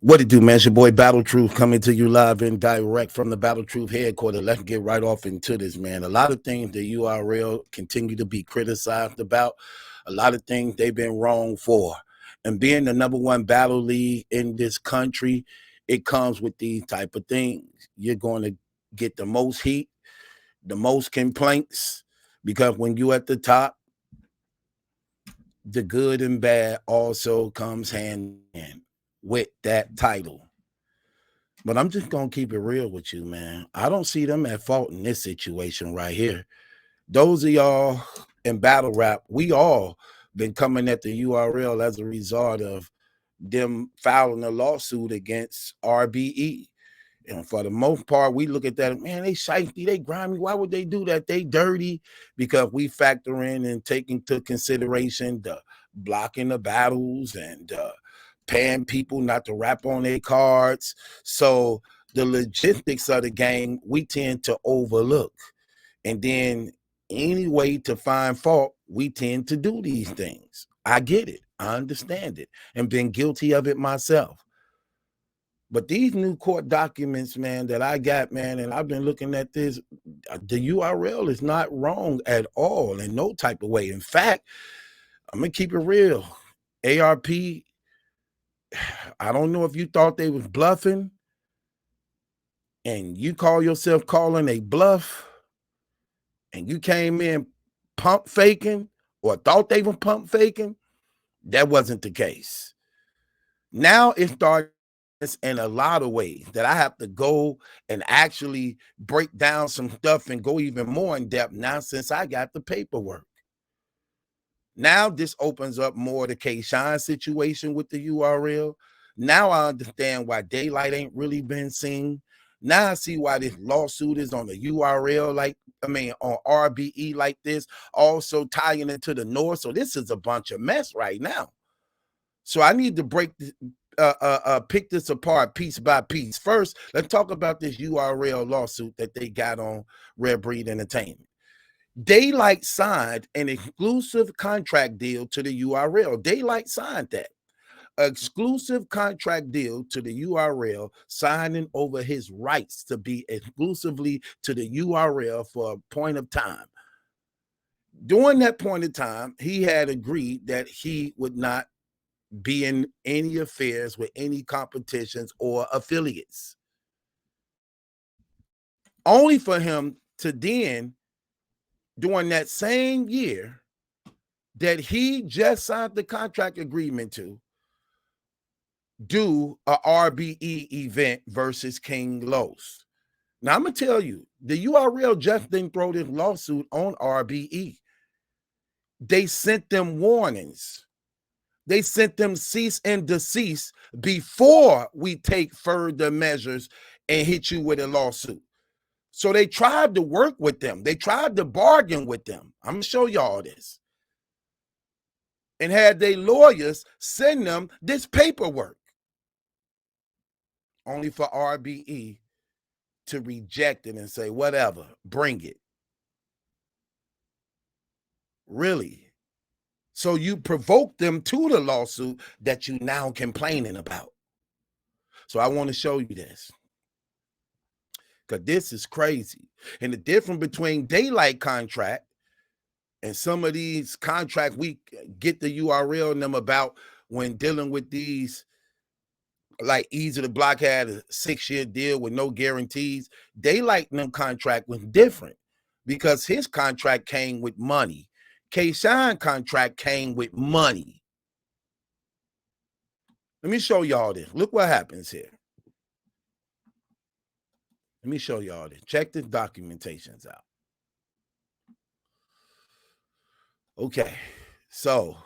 What it do, man? It's your boy Battle Truth coming to you live and direct from the Battle Truth headquarters. Let's get right off into this, man. A lot of things the URL continue to be criticized about. A lot of things they've been wrong for. And being the #1 battle league in this country, it comes with these type of things. You're going to get the most heat, the most complaints, because when you at the top, the good and bad also comes hand in hand with that title. But I'm just going to keep it real with you, man. I don't see them at fault in this situation right here. Those of y'all in battle rap, we all been coming at the URL as a result of them filing a lawsuit against RBE. And for the most part, we look at that, man, they shifty, they grimy. Why would they do that? They dirty, because we factor in and take into consideration the blocking the battles and paying people not to rap on their cards. So the logistics of the game, we tend to overlook. And then any way to find fault, we tend to do these things. I get it. I understand it and been guilty of it myself. But these new court documents, man, that I got, man, and I've been looking at this, the URL is not wrong at all in no type of way. In fact, I'm going to keep it real. ARP, I don't know if you thought they was bluffing and you call yourself calling a bluff and you came in pump faking or thought they were pump faking. That wasn't the case. Now it starts in a lot of ways that I have to go and actually break down some stuff and go even more in depth now since I got the paperwork. Now this opens up more the K-Shine situation with the URL. Now I understand why Daylyt ain't really been seen. Now I see why this lawsuit is on the URL, on RBE like this, also tying into the North. So this is a bunch of mess right now. So I need to pick this apart piece by piece. First, let's talk about this URL lawsuit that they got on Red Breed Entertainment. Daylyt signed an exclusive contract deal to the URL. Daylyt signed that. Exclusive contract deal to the URL, signing over his rights to be exclusively to the URL for a point of time. During that point of time, he had agreed that he would not be in any affairs with any competitions or affiliates. Only for him to then, during that same year that he just signed the contract agreement to, do a RBE event versus King Los. Now, I'm going to tell you, the URL just didn't throw this lawsuit on RBE. They sent them warnings. They sent them cease and desist before we take further measures and hit you with a lawsuit. So they tried to work with them. They tried to bargain with them. I'm going to show y'all this. And had their lawyers send them this paperwork. Only for RBE to reject it and say, whatever, bring it. Really? So you provoked them to the lawsuit that you now complaining about. So I want to show you this, because this is crazy. And the difference between Daylyt contract and some of these contracts we get the URL in them about when dealing with these, like Easy to Block had a 6-year deal with no guarantees. Daylyt them contract was different because his contract came with money. K-Shine contract came with money. Let me show y'all this. Look what happens here. Let me show y'all this. Check the documentations out. Okay, so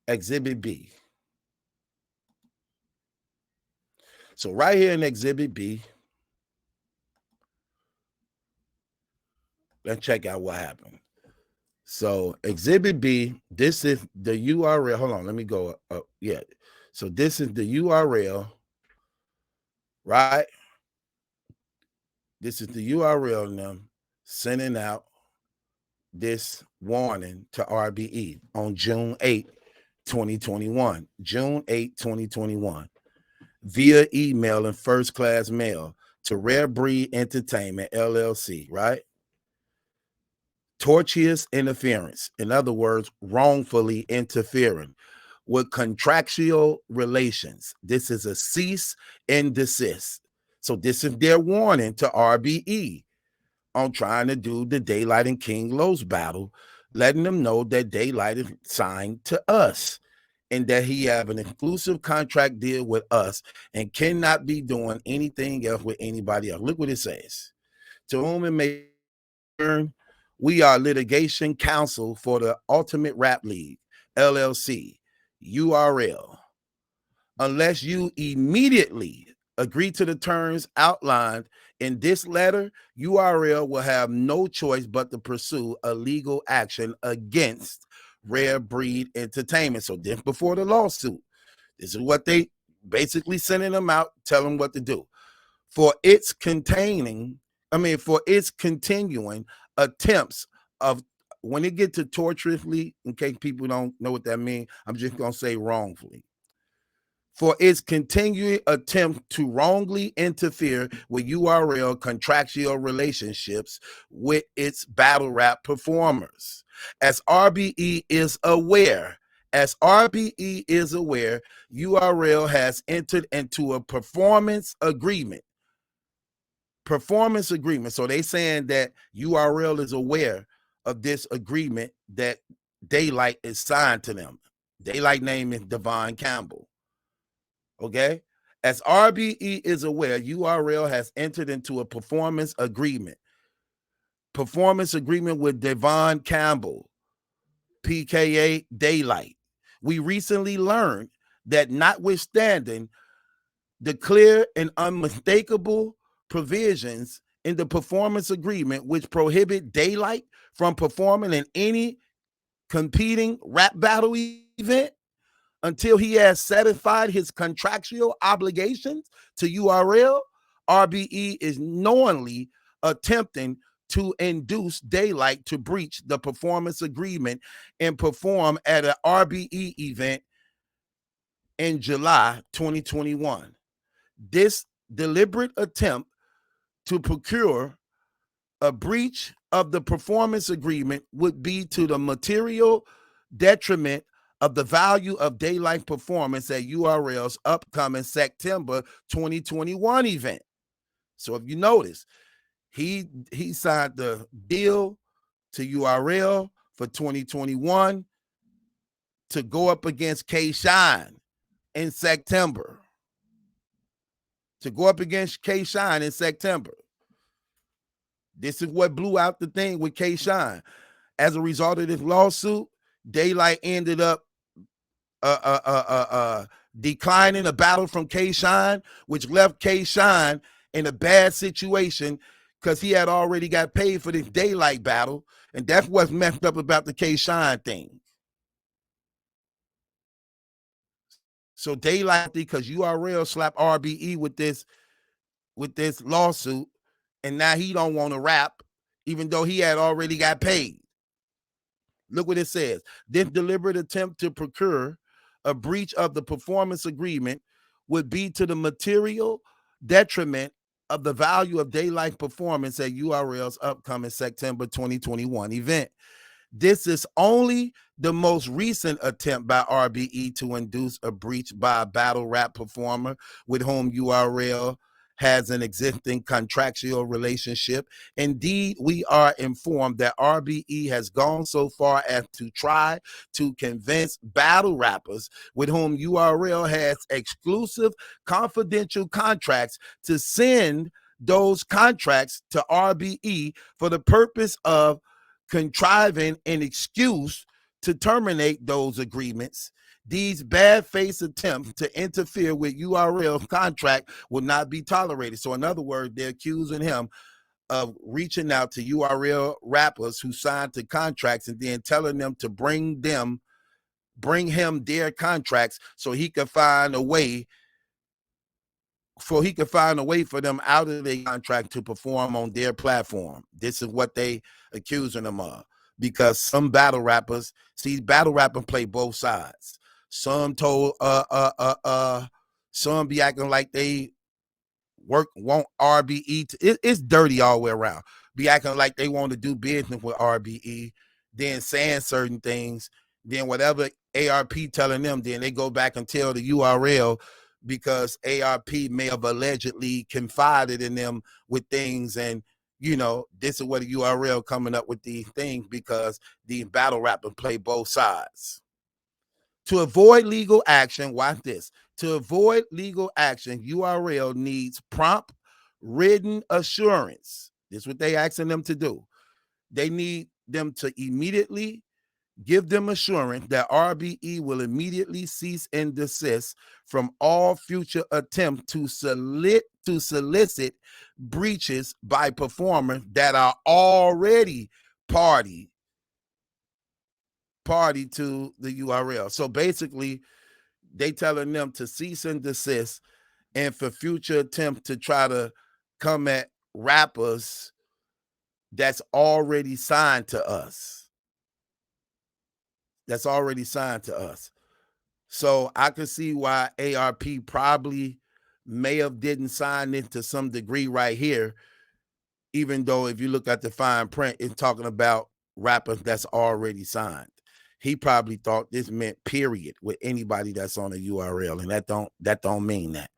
Exhibit B. So right here in Exhibit B, let's check out what happened. So Exhibit B, this is the URL. Hold on, let me go up. Yeah. So this is the URL, right? This is the URL now sending out this warning to RBE on June 8, 2021, June 8, 2021, via email and first class mail to Rare Breed Entertainment, LLC, right? Tortious interference. In other words, wrongfully interfering with contractual relations. This is a cease and desist. So this is their warning to RBE on trying to do the Daylyt and King Los battle, letting them know that Daylyt is signed to us and that he have an exclusive contract deal with us and cannot be doing anything else with anybody else. Look what it says. To whom it may turn, we are litigation counsel for the Ultimate Rap League, LLC, URL. Unless you immediately agree to the terms outlined in this letter, URL will have no choice but to pursue a legal action against Rare Breed Entertainment. So this before the lawsuit, this is what they basically sending them out, telling them what to do. For its continuing attempts of, when it get to torturously, in case people don't know what that means, I'm just going to say wrongfully. For its continuing attempt to wrongly interfere with URL contractual relationships with its battle rap performers. As RBE is aware, URL has entered into a performance agreement. So they saying that URL is aware of this agreement that Daylyt is signed to them. Daylyt name is Devon Campbell. Okay. As RBE is aware, URL has entered into a performance agreement with Devon Campbell, PKA Daylyt. We recently learned that notwithstanding the clear and unmistakable provisions in the performance agreement which prohibit Daylyt from performing in any competing rap battle event until he has satisfied his contractual obligations to URL, RBE is knowingly attempting to induce Daylyt to breach the performance agreement and perform at an RBE event in July 2021. This deliberate attempt to procure a breach of the performance agreement would be to the material detriment of the value of Daylyt performance at URL's upcoming September 2021 event. So if you notice, he signed the deal to URL for 2021 to go up against K-Shine in September. This is what blew out the thing with K-Shine. As a result of this lawsuit, Daylyt ended up declining a battle from K-Shine, which left K-Shine in a bad situation because he had already got paid for this Daylyt battle, and that's what's messed up about the K-Shine thing. So Daylyt, because URL slapped RBE with this lawsuit, and now he don't want to rap, even though he had already got paid. Look what it says. This deliberate attempt to procure a breach of the performance agreement would be to the material detriment of the value of Daylyt performance at URL's upcoming September 2021 event. This is only the most recent attempt by RBE to induce a breach by a battle rap performer with whom URL has an existing contractual relationship. Indeed, we are informed that RBE has gone so far as to try to convince battle rappers with whom URL has exclusive confidential contracts to send those contracts to RBE for the purpose of contriving an excuse to terminate those agreements. These bad faith attempts to interfere with URL's contract will not be tolerated. So in other words, they're accusing him of reaching out to URL rappers who signed to contracts and then telling them to bring him their contracts so he could find a way for them out of their contract to perform on their platform. This is what they accusing them of, because some battle rappers play both sides. Some told some be acting like they want RBE. It's dirty all the way around. Be acting like they want to do business with RBE, then saying certain things, then whatever ARP telling them, then they go back and tell the URL because ARP may have allegedly confided in them with things. And, this is what the URL coming up with these things because these battle rappers play both sides. To avoid legal action, watch this. To avoid legal action, URL needs prompt written assurance. This is what they asking them to do. They need them to immediately give them assurance that RBE will immediately cease and desist from all future attempts to solicit breaches by performers that are already party to the URL. So basically, they telling them to cease and desist, and for future attempts to try to come at rappers that's already signed to us. That's already signed to us. So I can see why ARP probably may have didn't sign it to some degree right here, even though if you look at the fine print, it's talking about rappers that's already signed. He probably thought this meant period with anybody that's on a URL, and that don't mean that.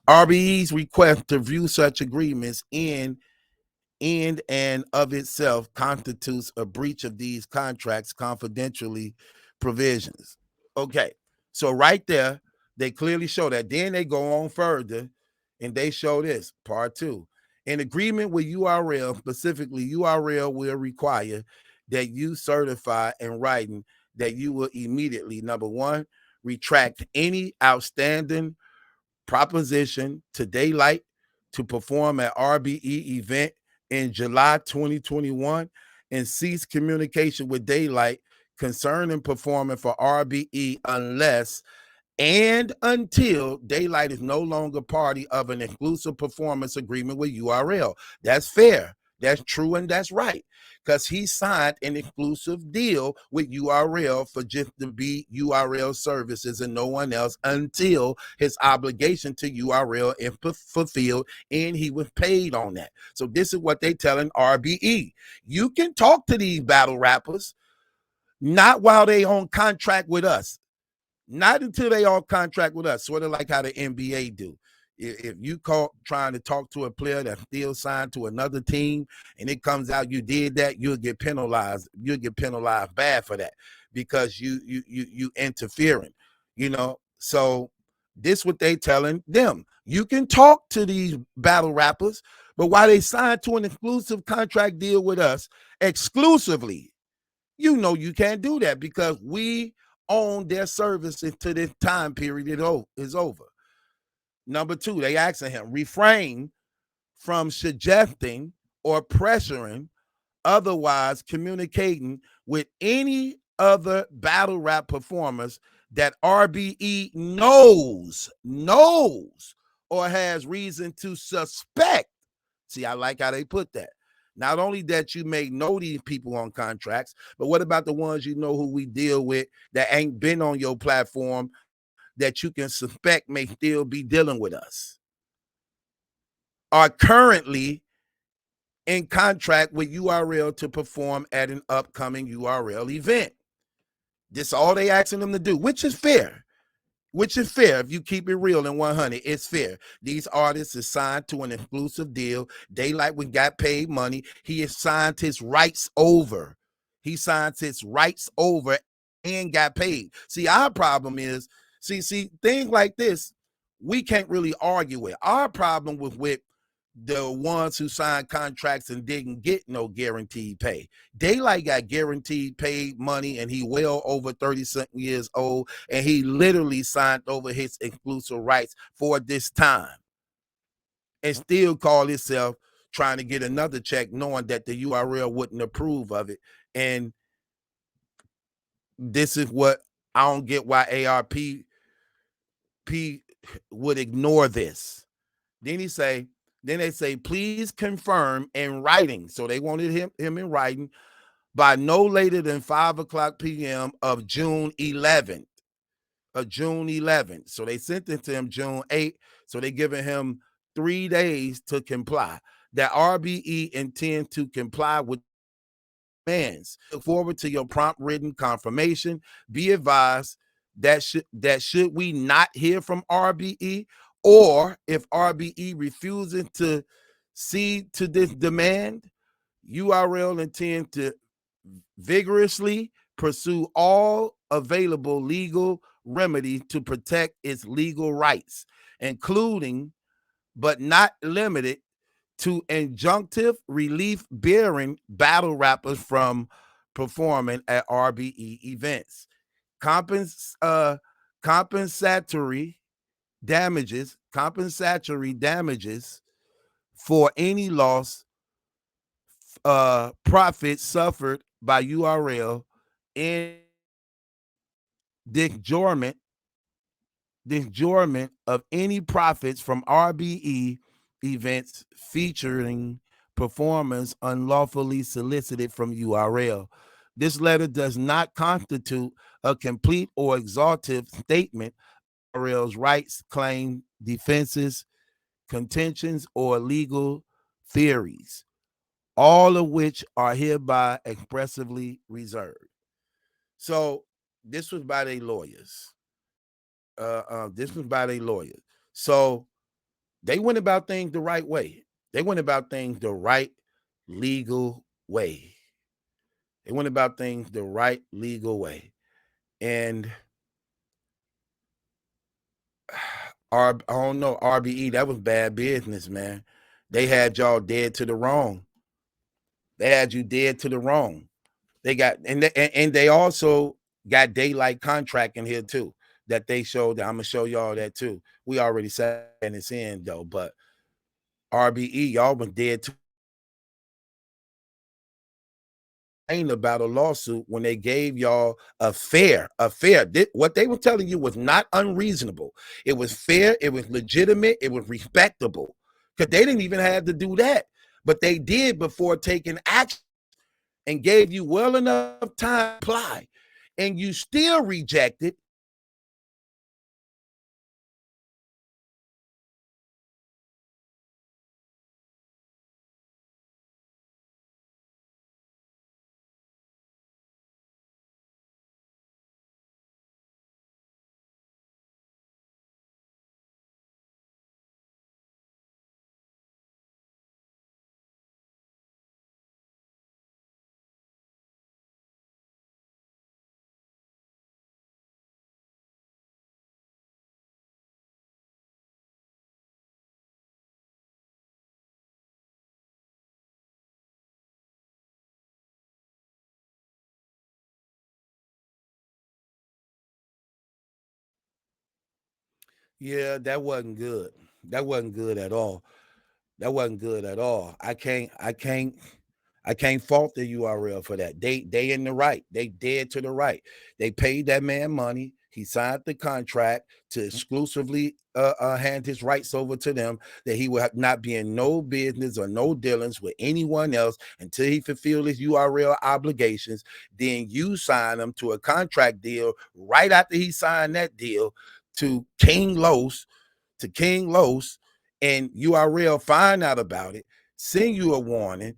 RBE's request to view such agreements in and of itself constitutes a breach of these contracts confidentially provisions. Okay, so right there, they clearly show that. Then they go on further and they show this, part 2. In agreement with URL, specifically, URL will require that you certify in writing that you will immediately, number 1, retract any outstanding proposition to Daylyt to perform an RBE event in July 2021 and cease communication with Daylyt concerning performing for RBE unless and until Daylyt is no longer party of an exclusive performance agreement with URL. That's fair. That's true, and that's right. Because he signed an exclusive deal with URL for just to be URL services and no one else until his obligation to URL is fulfilled and he was paid on that. So this is what they telling RBE. You can talk to these battle rappers, not while they on contract with us. Not until they all contract with us, sort of like how the NBA do. If you trying to talk to a player that's still signed to another team and it comes out you did that, you'll get penalized. You'll get penalized bad for that because you interfering, So this what they telling them. You can talk to these battle rappers, but while they signed to an exclusive contract deal with us exclusively, you can't do that because we own their service until this time period is over. Number 2, they asking him, refrain from suggesting or pressuring, otherwise communicating with any other battle rap performers that RBE knows or has reason to suspect. See, I like how they put that. Not only that you may know these people on contracts, but what about the ones who we deal with that ain't been on your platform that you can suspect may still be dealing with us? Are currently in contract with URL to perform at an upcoming URL event. This is all they asking them to do, which is fair. If you keep it real and 100, it's fair. These artists is signed to an exclusive deal. Daylyt when got paid money. He has signed his rights over. And got paid. See, our problem is, things like this, we can't really argue with. Our problem with the ones who signed contracts and didn't get no guaranteed pay. Daylyt got guaranteed paid money and he well over 30-something years old and he literally signed over his exclusive rights for this time and still call himself trying to get another check knowing that the URL wouldn't approve of it. And this is what I don't get why ARP would ignore this. Then they say, please confirm in writing. So they wanted him in writing by no later than 5:00 p.m. of June 11th. June 11th. So they sentenced him June 8th. So they giving him 3 days to comply. That RBE intend to comply with demands. Look forward to your prompt written confirmation. Be advised that should we not hear from RBE, or if RBE refuses to cede to this demand, URL intend to vigorously pursue all available legal remedies to protect its legal rights, including but not limited to injunctive relief bearing battle rappers from performing at RBE events. Compensatory damages for any loss profit suffered by URL in disgorgement of any profits from RBE events featuring performers unlawfully solicited from URL. This letter does not constitute a complete or exhaustive statement of URL's rights, claim, defenses, contentions, or legal theories, all of which are hereby expressly reserved. So this was by their lawyers. So they went about things the right way. They went about things the right legal way. And I don't know, RBE, that was bad business, man. They had y'all dead to the wrong. They had you dead to the wrong. They got, and they also got Daylyt contract in here too, that they showed. I'm gonna show y'all that too. We already said it's in though, but RBE, y'all been dead to about a lawsuit when they gave y'all a fair. What they were telling you was not unreasonable. It was fair, it was legitimate, it was respectable. Because they didn't even have to do that. But they did before taking action and gave you well enough time to apply. And you still rejected. Yeah, that wasn't good. That wasn't good at all. I can't fault the URL for that. They in the right. They dead to the right. They paid that man money. He signed the contract to exclusively hand his rights over to them, that he would not be in no business or no dealings with anyone else until he fulfilled his URL obligations. Then you sign him to a contract deal right after he signed that deal to King Los, and URL find out about it, send you a warning,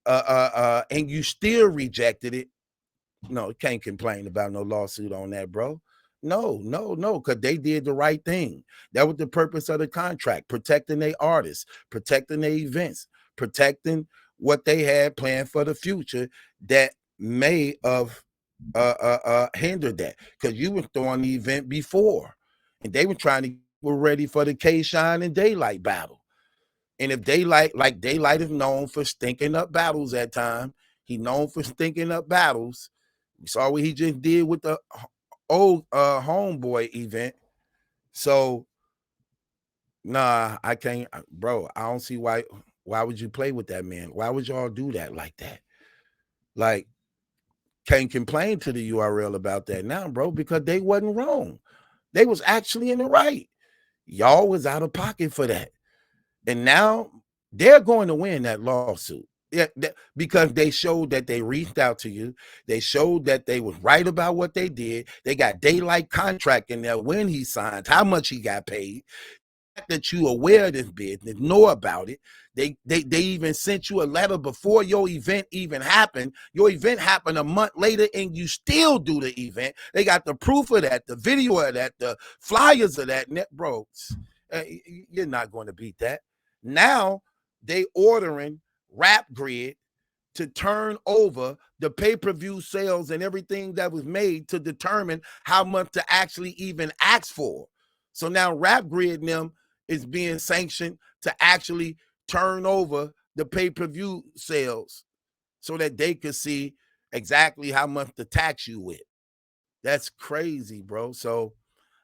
and you still rejected it. No, you can't complain about no lawsuit on that, bro. No, because they did the right thing. That was the purpose of the contract: protecting their artists, protecting their events, protecting what they had planned for the future that may have hindered that. Because you were throwing the event before, and they were trying to were ready for the K-Shine and Daylyt battle. And if Daylyt is known for stinking up battles at times, he known for stinking up battles. We saw what he just did with the old homeboy event. So nah, I can't, bro. I don't see why would you play with that man? Why would y'all do that like that? Like, can't complain to the URL about that now, bro, because they wasn't wrong. They was actually in the right. Y'all was out of pocket for that. And now they're going to win that lawsuit. Yeah, because they showed that they reached out to you. They showed that they was right about what they did. They got Daylyt contract in there when he signed, how much he got paid. That you aware of this business, know about it. They even sent you a letter before your event even happened. Your event happened a month later and you still do the event. They got the proof of that, the video of that, the flyers of that. Bro, you're not going to beat that. Now they ordering Rap Grid to turn over the pay-per-view sales and everything that was made to determine how much to actually even ask for. So now Rap Grid and them is being sanctioned to actually turn over the pay-per-view sales so that they could see exactly how much to tax you with. That's crazy, bro. So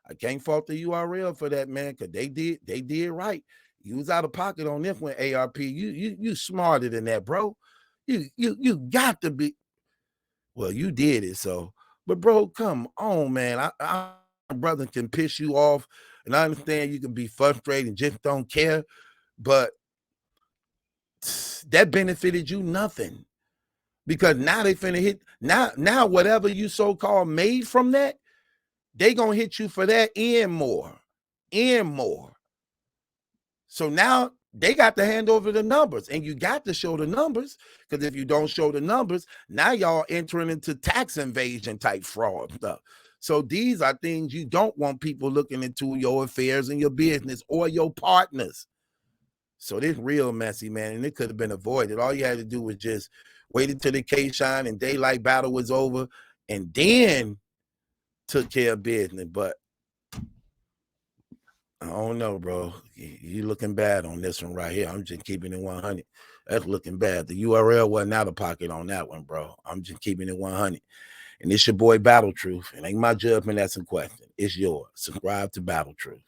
I can't fault the URL for that, man, because they did right. You was out of pocket on this one, ARP. You smarter than that, bro. You got to be. Well, you did it, so. But bro, come on, man. I brother can piss you off, and I understand you can be frustrated and just don't care, but that benefited you nothing, because now they finna hit now whatever you so-called made from that, they gonna hit you for that and more. So now they got to hand over the numbers, and you got to show the numbers, because if you don't show the numbers, now y'all entering into tax invasion type fraud stuff. So these are things you don't want people looking into your affairs and your business or your partners. So this real messy, man, and it could have been avoided. All you had to do was just wait until the KShine and Daylyt battle was over and then took care of business. But I don't know, bro. You looking bad on this one right here. I'm just keeping it 100. That's looking bad. The URL wasn't out of pocket on that one, bro. I'm just keeping it 100. And it's your boy Battle Truth. It ain't my judgment that's in question. It's yours. Subscribe to Battle Truth.